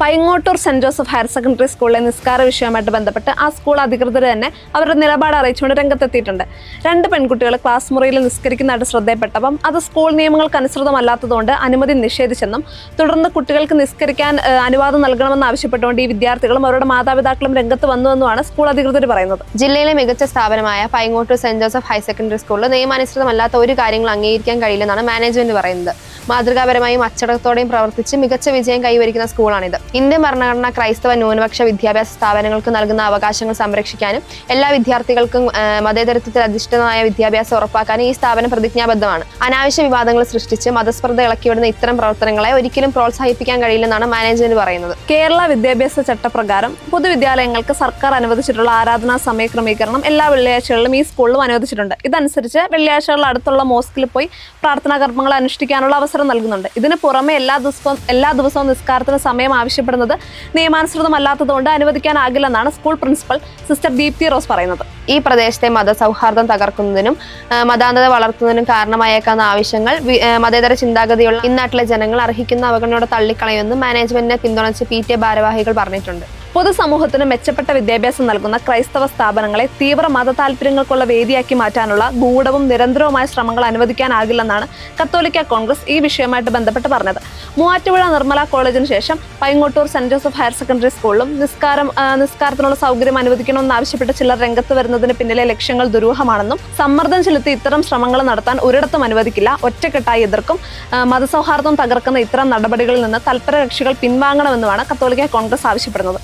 Paingottoor saint Joseph higher secondary സ്കൂളിലെ നിസ്കാര വിഷയവുമായിട്ട് ബന്ധപ്പെട്ട് ആ സ്കൂൾ അധികൃതർ തന്നെ അവരുടെ നിലപാട് അറിയിച്ചുകൊണ്ട് രംഗത്തെത്തിയിട്ടുണ്ട്. 2 പെൺകുട്ടികൾ ക്ലാസ് മുറിയിൽ നിസ്കരിക്കുന്നതായിട്ട് ശ്രദ്ധയപ്പെട്ടപ്പം അത് സ്കൂൾ നിയമങ്ങൾക്ക് അനുസൃതമല്ലാത്തതുകൊണ്ട് അനുമതി നിഷേധിച്ചെന്നും തുടർന്ന് കുട്ടികൾക്ക് നിസ്കരിക്കാൻ അനുവാദം നൽകണമെന്ന് ആവശ്യപ്പെട്ടുകൊണ്ട് ഈ വിദ്യാർത്ഥികളും അവരുടെ മാതാപിതാക്കളും രംഗത്ത് വന്നുവെന്നുമാണ് സ്കൂൾ അധികൃതർ പറയുന്നത്. ജില്ലയിലെ മികച്ച സ്ഥാപനമായ Paingottoor saint Joseph higher secondary സ്കൂളിൽ നിയമാനുസൃതമല്ലാത്ത ഒരു കാര്യങ്ങൾ അംഗീകരിക്കാൻ കഴിയില്ലെന്നാണ് മാനേജ്മെന്റ് പറയുന്നത്. മാതൃകാപരമായും അച്ചടക്കത്തോടെയും പ്രവർത്തിച്ച് മികച്ച വിജയം കൈവരിക്കുന്ന സ്കൂളാണിത്. ഇന്ത്യൻ ഭരണഘടന ക്രൈസ്തവ ന്യൂനപക്ഷ വിദ്യാഭ്യാസ സ്ഥാപനങ്ങൾക്ക് നൽകുന്ന അവകാശങ്ങൾ സംരക്ഷിക്കാനും എല്ലാ വിദ്യാർത്ഥികൾക്കും മതേതരത്വത്തിൽ അധിഷ്ഠിതമായ വിദ്യാഭ്യാസം ഉറപ്പാക്കാനും ഈ സ്ഥാപനം പ്രതിജ്ഞാബദ്ധമാണ്. അനാവശ്യ വിവാദങ്ങൾ സൃഷ്ടിച്ച് മതസ്പർദ്ധ ഇളക്കിവിടുന്ന ഇത്തരം പ്രവർത്തനങ്ങളെ ഒരിക്കലും പ്രോത്സാഹിപ്പിക്കാൻ കഴിയില്ലെന്നാണ് മാനേജ്മെന്റ് പറയുന്നത്. കേരള വിദ്യാഭ്യാസ ചട്ടപ്രകാരം പൊതുവിദ്യാലയങ്ങൾക്ക് സർക്കാർ അനുവദിച്ചിട്ടുള്ള ആരാധനാ സമയ ക്രമീകരണം എല്ലാ വെള്ളിയാഴ്ചകളിലും ഈ സ്കൂളിലും അനുവദിച്ചിട്ടുണ്ട്. ഇതനുസരിച്ച് വെള്ളിയാഴ്ചകളിൽ അടുത്തുള്ള മോസ്കിൽ പോയി പ്രാർത്ഥനാ കർമ്മങ്ങൾ അനുഷ്ഠിക്കാനുള്ള അവസരം നൽകുന്നുണ്ട്. ഇതിന് പുറമെ എല്ലാ ദിവസവും നിസ്കാരത്തിന് സമയം ആവശ്യപ്പെടുന്നത് നിയമാനുസൃതമല്ലാത്തതുകൊണ്ട് അനുവദിക്കാനാകില്ലെന്നാണ് school principal sister Deepthi Rose പറയുന്നത്. ഈ പ്രദേശത്തെ മതസൗഹാർദ്ദം തകർക്കുന്നതിനും മതാന്ധത വളർത്തുന്നതിനും കാരണമായേക്കാവുന്ന ആവശ്യങ്ങൾ മതേതര ചിന്താഗതിയുള്ള ഇന്നാട്ടിലെ ജനങ്ങൾ അർഹിക്കുന്ന അവഗണനയോടെ തള്ളിക്കളയുമെന്നും മാനേജ്മെന്റിനെ പിന്തുണച്ച് PTA ഭാരവാഹികൾ പറഞ്ഞിട്ടുണ്ട്. പൊതുസമൂഹത്തിന് മെച്ചപ്പെട്ട വിദ്യാഭ്യാസം നൽകുന്ന ക്രൈസ്തവ സ്ഥാപനങ്ങളെ തീവ്ര മത താല്പര്യങ്ങൾക്കുള്ള വേദിയാക്കി മാറ്റാനുള്ള ഗൂഢവും നിരന്തരവുമായ ശ്രമങ്ങൾ അനുവദിക്കാനാകില്ലെന്നാണ് കത്തോലിക്ക കോൺഗ്രസ് ഈ വിഷയവുമായിട്ട് ബന്ധപ്പെട്ട് പറഞ്ഞത്. മൂവാറ്റുപുഴ നിർമ്മല കോളേജിന് ശേഷം Paingottoor saint Joseph higher secondary സ്കൂളിലും നിസ്കാരത്തിനുള്ള സൗകര്യം അനുവദിക്കണമെന്നാവശ്യപ്പെട്ട് ചിലർ രംഗത്ത് വരുന്നതിന് പിന്നിലെ ലക്ഷ്യങ്ങൾ ദുരൂഹമാണെന്നും സമ്മർദ്ദം ചെലുത്തി ഇത്തരം ശ്രമങ്ങൾ നടത്താൻ ഒരിടത്തും അനുവദിക്കില്ല, ഒറ്റക്കെട്ടായി എതിർക്കും, മതസൗഹാർദ്ദം തകർക്കുന്ന ഇത്തരം നടപടികളിൽ നിന്ന് തൽപര കക്ഷികൾ പിൻവാങ്ങണമെന്നുമാണ് കത്തോലിക്ക കോൺഗ്രസ് ആവശ്യപ്പെടുന്നത്.